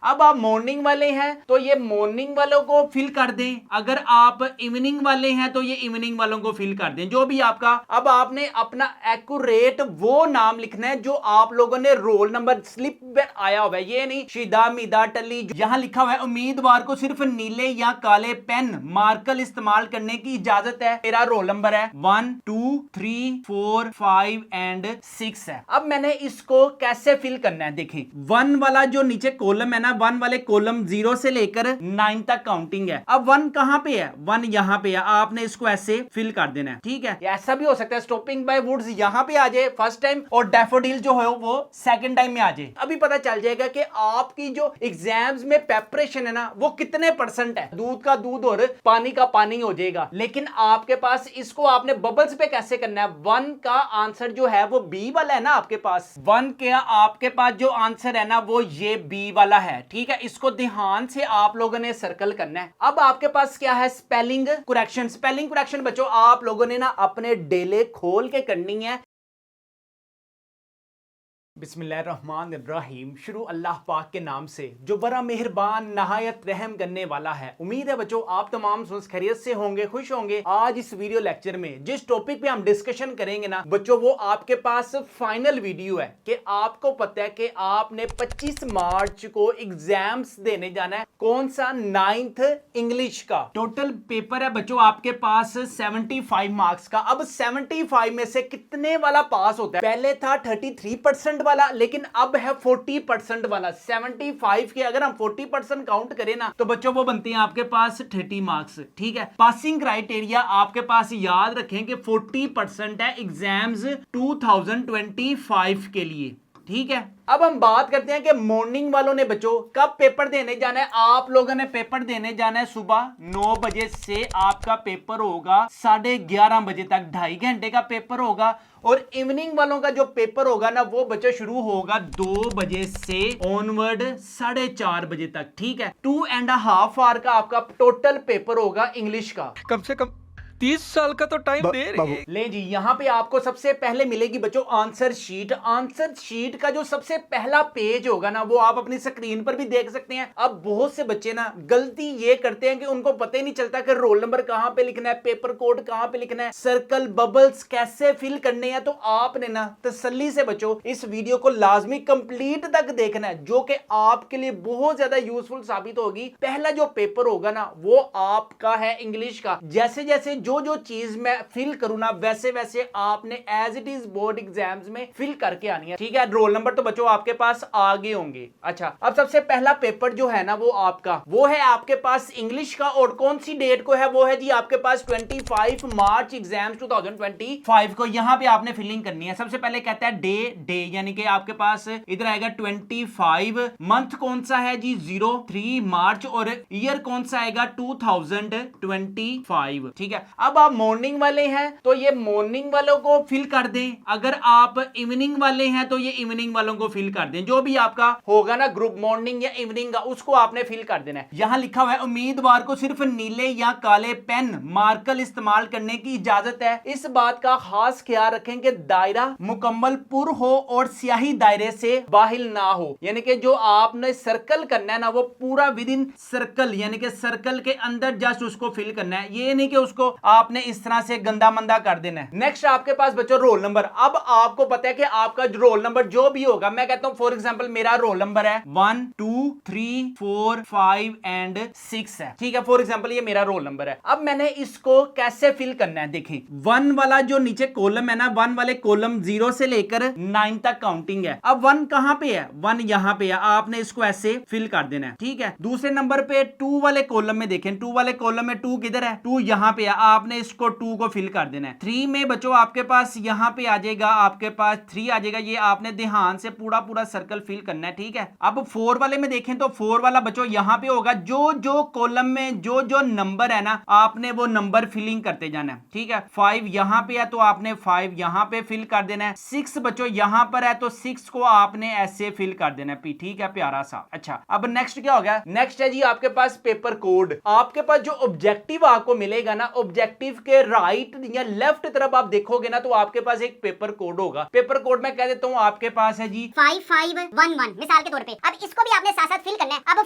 अब आप मॉर्निंग वाले हैं तो ये मॉर्निंग वालों को फिल कर दें, अगर आप इवनिंग वाले हैं तो ये इवनिंग वालों को फिल कर दें, जो भी आपका। अब आपने अपना एक्यूरेट वो नाम लिखना है जो आप लोगों ने रोल नंबर स्लिप पे आया हुआ है, ये नहीं शिदा मिदा टली यहां लिखा हुआ है। उम्मीदवार को सिर्फ नीले या काले पेन मार्कर इस्तेमाल करने की इजाजत है। मेरा रोल नंबर है 1 2 3 4 5 एंड 6 है। अब मैंने इसको कैसे फिल करना है, देखिए 1 वाला जो नीचे कॉलम है ना, 1 वाले कॉलम 0 से लेकर 9 तक काउंटिंग है। अब 1 कहां पे है, 1 यहां पे है, आपने इसको ऐसे फिल कर देना है, ठीक है। ऐसा भी हो सकता है स्टॉपिंग बाय वुड्स यहां पे आ जाए फर्स्ट टाइम और डैफोडिल जो है वो सेकंड टाइम में आ जाए। अभी पता चल जाएगा कि आपकी जो एग्जाम्स में प्रेपरेशन है ना वो कितने परसेंट है। दूध का दूध और पानी का पानी हो जाएगा, लेकिन आपके पास इसको आपने बबल्स पे कैसे करना है। 1 का आंसर जो है वो बी वाला है ना, आपके पास 1 के आपके पास जो आंसर है ना वो ये बी वाला है, ठीक है। इसको ध्यान से आप लोगों ने सर्कल करना है। अब आपके पास क्या है, स्पेलिंग करेक्शन। स्पेलिंग करेक्शन बच्चों आप लोगों ने ना अपने डेले खोल के करनी है। बिस्मिल्लाहिर्रहमानिर्रहीम, शुरू अल्लाह पाक के नाम से जो बड़ा मेहरबान नहायत रहम करने वाला है। उम्मीद है बच्चों आप तमाम खैरियत से होंगे, खुश होंगे। आज इस वीडियो लेक्चर में जिस टॉपिक पे हम डिस्कशन करेंगे ना बच्चों, वो आपके पास फाइनल वीडियो है कि आपको पता है कि आपने 25 मार्च को एग्जाम्स देने जाना है। कौन सा, 9th इंग्लिश का। टोटल पेपर है बच्चों आपके पास 75 मार्क्स का। अब 75 में से कितने वाला पास होता है। पहले था 33% वाला, लेकिन अब है 40% वाला। 75 के अगर हम 40% काउंट करें ना तो बच्चों वो बनते हैं आपके पास 30 मार्क्स, ठीक है। पासिंग क्राइटेरिया आपके पास याद रखें कि 40% है एग्जाम्स 2025 के लिए, ठीक है। अब हम बात करते हैं कि मॉर्निंग वालों ने बच्चों कब पेपर देने जाना है। आप लोगों ने पेपर देने जाना है सुबह 9 बजे से। आपका पेपर होगा 11:30 बजे तक, 2.5 घंटे का पेपर होगा। और इवनिंग वालों का जो पेपर होगा ना वो बच्चों शुरू होगा 2 बजे से ऑनवर्ड 4:30 बजे तक, ठीक है। 2.5 आवर का आपका टोटल पेपर होगा इंग्लिश का। कम से कम 30 साल का तो टाइम दे रही है। ले जी, यहां पे आपको सबसे पहले मिलेगी बच्चों आंसर शीट। आंसर शीट का जो सबसे पहला पेज होगा ना वो आप अपनी स्क्रीन पर भी देख सकते हैं। अब बहुत से बच्चे ना गलती ये करते हैं कि उनको पता ही नहीं चलता कि रोल नंबर कहां पे लिखना है, पेपर कोड कहां पे लिखना है, सर्कल बबल्स कैसे फिल करने हैं। तो आपने ना तसल्ली से बच्चों इस वीडियो को लाजमी कंप्लीट तक देखना है, जो कि आपके लिए बहुत ज्यादा यूजफुल साबित होगी। पहला जो पेपर होगा ना वो आपका है इंग्लिश का। जैसे जैसे जो चीज मैं फिल करूं ना वैसे वैसे आपने as it is board exams में फिल करके आनी है, ठीक है। रोल नंबर तो बच्चों आपके पास आगे होंगे। अच्छा, अब सबसे पहला पेपर जो है ना वो आपका वो है आपके पास इंग्लिश का। और कौन सी डेट को है, वो है जी आपके पास 25 मार्च एग्जाम्स 2025 को। यहां पे आपने फिलिंग करनी है। सबसे पहले कहता है डे, यानी कि आपके पास इधर आएगा 25। मंथ कौन सा है जी 03 मार्च। और ईयर कौन सा आएगा 2025, ठीक है। अब आप मॉर्निंग वाले हैं तो ये मॉर्निंग वालों को फिल कर दें, अगर आप इवनिंग वाले हैं तो ये इवनिंग वालों को फिल कर दें, जो भी आपका होगा ना ग्रुप मॉर्निंग या इवनिंग का उसको आपने फिल कर देना है। यहां लिखा हुआ है उम्मीदवार को सिर्फ नीले या काले पेन मार्कर इस्तेमाल करने की इजाजत है। इस बात का खास ख्याल रखें कि दायरा मुकम्मल पुर हो और स्याही दायरे से बाहिर ना हो, यानी कि जो आपने सर्कल करना है ना वो पूरा विद इन सर्कल, यानी कि सर्कल के अंदर जस्ट उसको फिल करना है। ये नहीं कि उसको आपने इस तरह से गंदा मंदा कर देना है। नेक्स्ट आपके पास बच्चों रोल नंबर। अब आपको पता है कि आपका रोल नंबर जो भी होगा, मैं कहता हूं फॉर एग्जांपल मेरा रोल नंबर है 1 2 3 4 5 एंड 6 है, ठीक है। फॉर एग्जांपल ये मेरा रोल नंबर है। अब मैंने इसको कैसे फिल करना है, देखिए 1 वाला जो नीचे कॉलम है ना, 1 वाले कॉलम 0 से लेकर 9 तक काउंटिंग है। अब 1 कहां पे है, 1 यहां पे है, आपने इसको ऐसे फिल कर देना है, ठीक है। दूसरे नंबर पे 2 वाले कॉलम में देखें, 2 वाले कॉलम में 2 किधर है, 2 यहां पे है, आपने इसको 2 को फिल कर देना है। 3 में बच्चों आपके पास यहां पे आ जाएगा, आपके पास 3 आ जाएगा। ये आपने ध्यान से पूरा सर्कल फिल करना है, ठीक है। अब 4 वाले में देखें तो 4 वाला बच्चों यहां पे होगा। जो कॉलम में जो नंबर है ना आपने वो नंबर फिलिंग करते जाना है, ठीक है। 5 यहां पे है तो आपने 5 यहां पे फिल कर देना है। 6 बच्चों यहां पर है तो 6 को आपने ऐसे फिल कर देना है, ठीक है, प्यारा सा। अच्छा, अब नेक्स्ट क्या हो गया, नेक्स्ट है जी आपके पास पेपर कोड। आपके पास जो ऑब्जेक्टिव आपको मिलेगा ना, ऑब्जेक्टिव के राइट या लेफ्ट तरफ आप देखोगे ना तो आपके पास एक पेपर कोड होगा। पेपर कोड मैं कह देता हूं आपके पास है जी 5511 मिसाल के तौर पे। अब इसको भी आपने साथ साथ फिल करना है। अब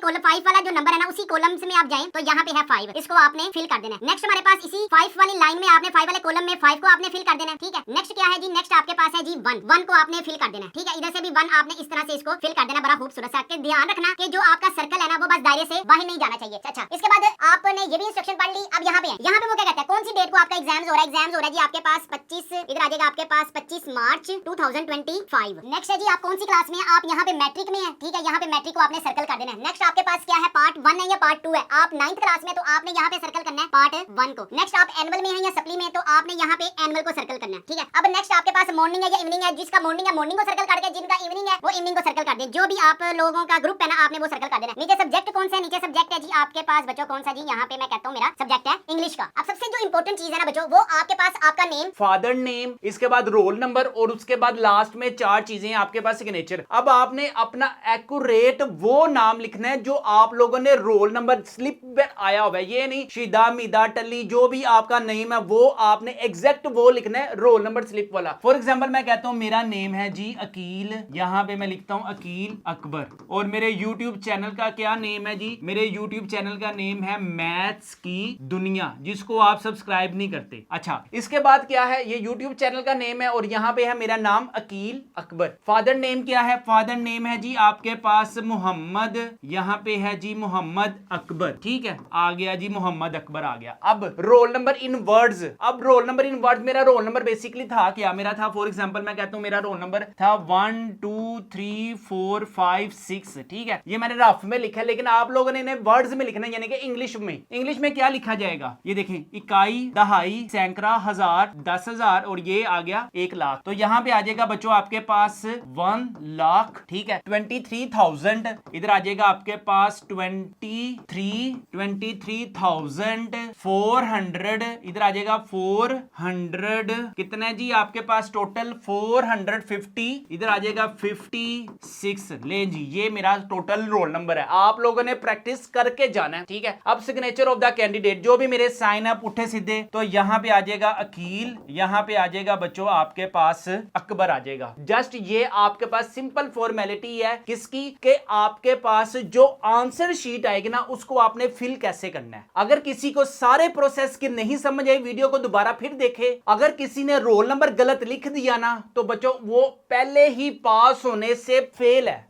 कॉलम 5 वाला जो नंबर है ना उसी कॉलम्स में आप जाएं तो यहाँ पे है 5, इसको आपने फिल कर देना है। नेक्स्ट हमारे पास इसी 5 वाली लाइन में आपने 5 वाले कॉलम में 5 को आपने फिल कर देना है, ठीक है। नेक्स्ट क्या है जी, नेक्स्ट आपके पास है जी 1 को आपने फिल कर देना है, ठीक है। इधर से भी 1 आपने इस तरह से इसको फिल कर देना, बड़ा खूबसूरत सा। ध्यान रखना कि जो आपका सर्कल है ना वो बस दायरे से बाहर नहीं जाना चाहिए। अच्छा, इसके बाद आपने ये भी इंस्ट्रक्शन पढ़ ली। अब यहाँ पे वो क्या कहता है, कौन सी डेट को आपका एग्जाम्स हो रहा है। एग्जाम्स हो रहा है जी आपके पास 25, इधर आ जाएगा आपके पास 25 मार्च 2025। नेक्स्ट है जी आप कौन सी क्लास में है, आप यहाँ पे मैट्रिक में है, ठीक है। यहाँ पे मैट्रिक को आपने सर्कल कर देना है। नेक्स्ट आपके पास क्या है, पार्ट 1 है या पार्ट 2 है। आप 9th क्लास में तो आपने यहाँ पे सर्कल करना है पार्ट 1 को। नेक्स्ट आप एनुअल में है या सप्ली में तो आपने यहाँ पे एनुअल को सर्कल करना है, ठीक है। अब नेक्स्ट आपके पास मॉर्निंग है या इवनिंग है, जिसका मॉर्निंग है मॉर्निंग को सर्कल कर के, जिनका इवनिंग है वो इवनिंग को सर्कल कर दे। जो भी आप लोगों का ग्रुप है ना आपने वो सर्कल कर देना। नीचे सब्जेक्ट कौन सा है, नीचे सब्जेक्ट है जी आपके पास बच्चों कौन सा जी, यहाँ पे मैं कहता हूँ मेरा सब्जेक्ट है इंग्लिश का। अब सबसे जो इंपॉर्टेंट चीज है ना बच्चों, वो आपके पास आपका नेम, फादर नेम, इसके बाद रोल नंबर और उसके बाद लास्ट में 4 चीजें आपके पास सिग्नेचर। अब आपने अपना एक्यूरेट वो नाम लिखना है जो आप लोगों ने रोल नंबर स्लिप पे आया हुआ है। ये नहीं शिदा मिदा टली, जो भी आपका नेम है वो आपने एग्जैक्ट वो लिखना है रोल नंबर स्लिप वाला। फॉर एग्जांपल मैं कहता हूं मेरा नेम है जी अकील, यहां पे मैं लिखता हूं अकील अकबर। और मेरे यूट्यूब चैनल का क्या नेम है जी, मेरे यूट्यूब चैनल का नेम है मैथ्स की दुनिया, जिसको आप सब्सक्राइब नहीं करते। अच्छा, इसके बाद क्या है, ये यूट्यूब चैनल का नेम है और यहां पे है मेरा नाम अकील अकबर। फादर नेम क्या है, फादर नेम है जी आपके पास मोहम्मद, यहां पे है जी मोहम्मद अकबर, ठीक है। आ गया जी मोहम्मद अकबर आ गया। अब रोल नंबर इन वर्ड्स, अब रोल नंबर इन वर्ड्स, मेरा रोल नंबर बेसिकली था क्या, मेरा था फॉर एग्जांपल मैं कहता हूं मेरा रोल नंबर था 1 2 3 4 5 6, ठीक है। ये मैंने रफ में लिखा है, लेकिन आप लोगों ने इन्हें वर्ड्स में लिखना है, यानी कि इंग्लिश में। इंग्लिश में क्या लिखा जाएगा, ये देखें, इकाई, दहाई, सैकड़ा, हजार, 10,000 और ये आ गया 1 लाख। तो यहां पे आ जाएगा बच्चों आपके पास 1 लाख, ठीक है। 23,000 इधर आ जाएगा आपके पास 23,400, इधर आ जाएगा 400, कितना है जी आपके पास टोटल 450, इधर आ जाएगा 56। ले जी, ये मेरा टोटल रोल नंबर है। आप लोगों ने प्रैक्टिस करके जाना है, ठीक है। अब सिग्नेचर ऑफ द कैंडिडेट, जो भी मेरे साइन है पुट्ठे सीधे, तो यहां पे आ जाएगा अकील, यहां पे आ जाएगा बच्चों आपके पास अकबर आ जाएगा। जस्ट ये आपके पास सिंपल फॉर्मेलिटी है किसकी, कि आपके पास जो आंसर शीट आएगी ना उसको आपने फिल कैसे करना है। अगर किसी को सारे प्रोसेस की नहीं समझ आई, वीडियो को दोबारा फिर देखे। अगर किसी ने रोल नंबर गलत लिख दिया ना तो बच्चों वो पहले ही पास होने से फेल है।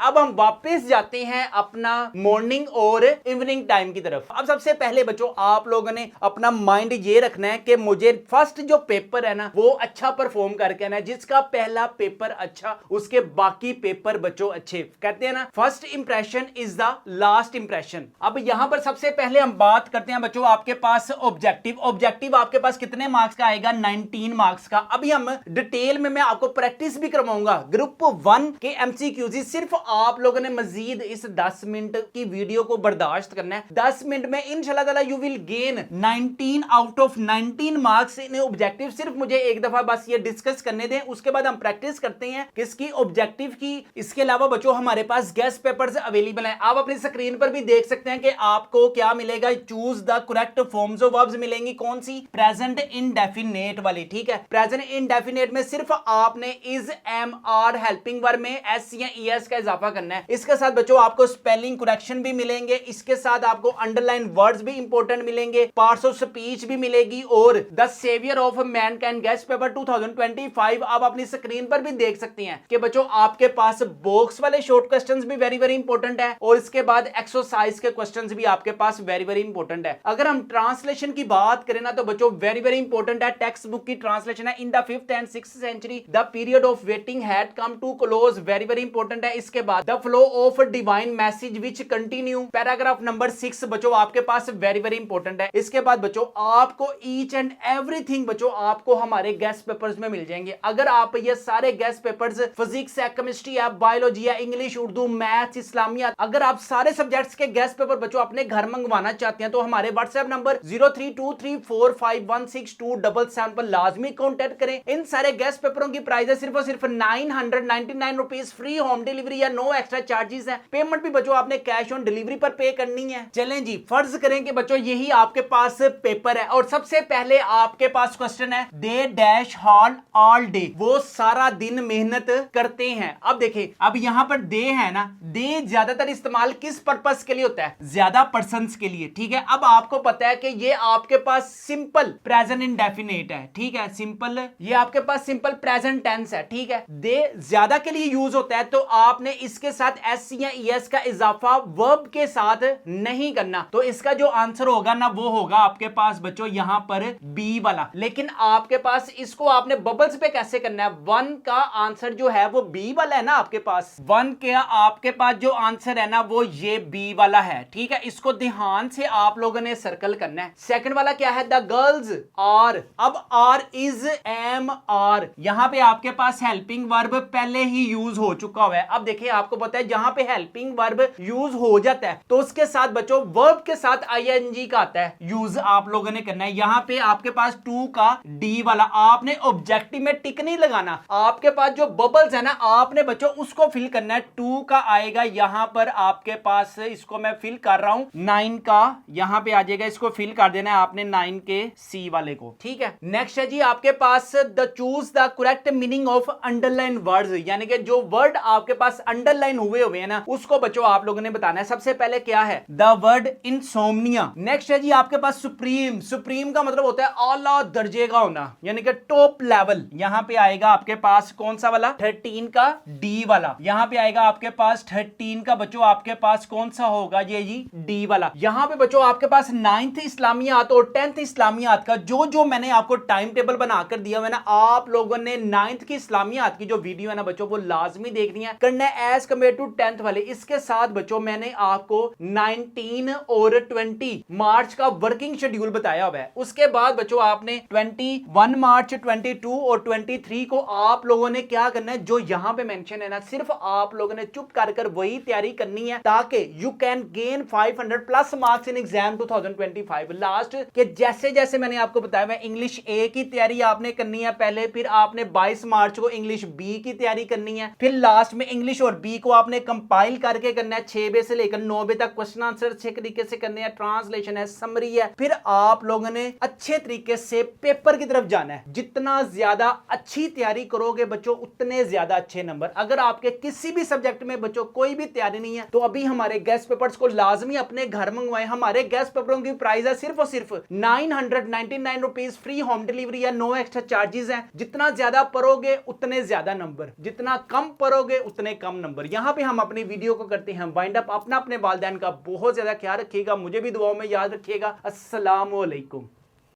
अब हम वापस जाते हैं अपना मॉर्निंग और इवनिंग टाइम की तरफ। अब सबसे पहले बच्चों आप लोगों ने अपना माइंड ये रखना है कि मुझे फर्स्ट जो पेपर है ना वो अच्छा परफॉर्म करके आना है। जिसका पहला पेपर अच्छा, उसके बाकी पेपर बच्चों अच्छे। कहते हैं ना first impression is the last impression. अब यहां पर सबसे पहले हम बात करते हैं बच्चों आपके पास ऑब्जेक्टिव। ऑब्जेक्टिव आपके पास कितने मार्क्स का आएगा, 19 मार्क्स का। अभी हम डिटेल में मैं आपको प्रैक्टिस भी करवाऊंगा। ग्रुप 1 के एमसीक्यूज सिर्फ आप लोगों ने मजीद इस 10 मिनट की वीडियो को बर्दाश्त करना है। 10 मिनट में इंशाल्लाह ताला you will gain 19 out of 19 marks in objective. सिर्फ मुझे एक दफा बस ये डिस्कस करने दें, उसके बाद हम प्रैक्टिस करते हैं किसकी, ऑब्जेक्टिव की। इसके अलावा बच्चों हमारे पास गेस्ट पेपर्स अवेलेबल हैं। आप अपनी स्क्रीन पर भी देख सकते हैं कि आपको क्या मिलेगा, choose the correct forms of verbs मिलेंगी। कौन सी, प्रेजेंट इंडेफिनेट वाली, ठीक है। प्रेजेंट इंडेफिनेट में सिर्फ आपने is, am, are, helping verb में एस या ईएस का इजाफा करना है। इसके साथ बच्चों आपको स्पेलिंग करेक्शन भी मिलेंगे, इसके साथ आपको अंडरलाइन वर्ड्स भी इंपॉर्टेंट मिलेंगे, पार्ट्स ऑफ स्पीच भी मिलेगी और the saviour of mankind guess paper 2025 आप अपनी स्क्रीन पर भी देख सकती हैं कि बच्चों आपके पास बॉक्स वाले शॉर्ट क्वेश्चंस भी वेरी वेरी इंपॉर्टेंट है और इसके बाद एक्सरसाइज के क्वेश्चंस भी आपके पास वेरी वेरी इंपॉर्टेंट है। अगर हम ट्रांसलेशन की बात करें ना तो बच्चों वेरी वेरी इंपॉर्टेंट है। टेक्स्ट बुक की ट्रांसलेशन है। In the 5th and 6th century the period of waiting had come to close, very very important है। इसके बाद the flow of divine message which continue, paragraph number 6 बच्चों आपके पास very very important है। इसके बाद बच्चों आपको ईच एंड एवरीथिंग बच्चों आपको हमारे गेस्ट पेपर्स में मिल जाएंगे। अगर आप ये सारे गेस्ट पेपर्स फिजिक्स है, केमिस्ट्री है, बायोलॉजी है, इंग्लिश, उर्दू, मैथ्स, इस्लामिया, अगर आप सारे सब्जेक्ट्स के गेस्ट पेपर बच्चों अपने घर मंगवाना चाहते हैं तो हमारे व्हाट्सएप नंबर 0323451677 पर लाजमी कॉन्टेक्ट करें। इन सारे गेस्ट पेपरों की प्राइस है सिर्फ और सिर्फ 999 रुपीज, फ्री होम डिलीवरी या नो एक्स्ट्रा चार्जेस है। पेमेंट भी बच्चों आपने कैश ऑन डिलीवरी पर पे करनी है। चलें जी, फर्ज करें कि बच्चों यही आपके पास पेपर है और सबसे पहले आपके पास क्वेश्चन है they dash hard all day, वो सारा दिन मेहनत करते हैं। अब देखिए, अब यहां पर दे है ना, दे ज्यादातर इस्तेमाल किस पर्पस के लिए होता है? ज्यादा पर्संस के लिए, ठीक है। अब आपको पता है कि ये आपके पास सिंपल प्रेजेंट इंडेफिनिट है, ठीक है, सिंपल, ये आपके पास सिंपल प्रेजेंट टेंस है, ठीक है। दे ज्यादा के लिए यूज होता है तो आपने इसके साथ एस या ईएस का इजाफा वर्ब के साथ नहीं करना, तो इसका जो आंसर होगा ना वो होगा आपके पास बच्चों यहां पर बी वाला। लेकिन आपके पास इसको आपने बबल्स पे कैसे करना है? वन का आंसर जो है वो बी वाला है ना आपके पास, वन के आपके पास जो आंसर है ना वो ये बी वाला है, ठीक है। इसको ध्यान से आप लोगों ने सर्कल करना है। सेकंड वाला क्या है? द गर्ल्स आर, अब आर इज एम आर, यहां पे आपके पास हेल्पिंग वर्ब पहले ही यूज हो चुका हुआ है। अब देखिए, आपको पता है जहां पे हेल्पिंग वर्ब यूज हो जाता है तो उसके साथ बच्चों वर्ब के साथ आईएनजी का आता है यूज, आप लोगों ने करना है। यहां पे आपके पास टू का डी वाला, आपने ऑब्जेक्टिव में टिक नहीं लगाना, आपके पास जो बबल्स है ना आपने बच्चों उसको फिल करना है। टू का आएगा यहां पर आपके पास, इसको मैं फिल कर रहा हूं, 9 का यहां पे आ जाएगा, इसको फिल कर देना है आपने 9 के सी वाले को, ठीक है। नेक्स्ट है जी आपके पास the choose the correct meaning of underline words, यानी कि जो वर्ड आपके पास अंडरलाइन हुए हैं ना उसको बच्चों आप लोगों ने बताना है। सबसे पहले क्या है? The word insomnia. नेक्स्ट है जी आपके पास सुप्रीम, सुप्रीम का मतलब होता है आला दर्जे का होना, यानी कि टॉप लेवल। यहां पे आएगा आपके पास कौन सा वाला? 13 का डी वाला। यहां पे आएगा आपके पास 13 का बच्चों आपके पास कौन सा होगा? ये जी डी वाला। यहां पे बच्चों आपके पास 9th इस्लामियात और 10th इस्लामियात का जो मैंने आपको टाइम टेबल बनाकर दिया है ना, आप लोगों ने 9th की इस्लामियात की जो वीडियो है ना बच्चों वो लाजमी देखनी है, करना है एज कम्पेयर टू 10th वाले। इसके साथ बच्चों मैंने आपको 19 और 20 मार्च का वर्किंग शेड्यूल बताया हुआ है। उसके बाद बच्चों आपने 21 मार्च, 22 और 23 को आप लोगों ने क्या करना है, जो यहां पे मेंशन है ना सिर्फ आप लोगों ने चुप कर वही तैयारी करनी है ताकि you can gain 500 plus marks in exam 2025। Last के जैसे जैसे मैंने आपको बताया मैं इंग्लिश ए की तैयारी आपने करनी है पहले, फिर आपने 22 मार्च को इंग्लिश बी की तैयारी करनी है, फिर लास्ट में इंग्लिश और बी को आपने कंपाइल करके करना है 6 बजे से लेकर 9 बजे तक, क्वेश्चन आंसर अच्छे तरीके से करने हैं, ट्रांसलेशन है, समरी है, फिर आप लोगों ने अच्छे तरीके से पेपर की तरफ जाना है। जितना ज्यादा अच्छी तैयारी करोगे बच्चों उतने ज्यादा अच्छे नंबर। अगर आपके किसी भी सब्जेक्ट में बच्चों कोई भी तैयारी नहीं है तो अभी हमारे गेस्ट पेपर्स को लाजमी अपने घर मंगवाएं। हमारे गेस्ट पेपरों की प्राइस है सिर्फ और सिर्फ 999 रुपीज, फ्री होम डिलीवरी है, नो एक्स्ट्रा चार्जेस है। जितना ज्यादा पढ़ोगे उतने ज्यादा नंबर, जितना कम पढ़ोगे उतने कम नंबर। यहां पे हम अपनी वीडियो को करते हैं वाइंड अप। अपने वालिदैन का बहुत ज्यादा ख्याल रखिएगा, मुझे भी दुआओं में याद रखिएगा। अस्सलाम वालेकुम।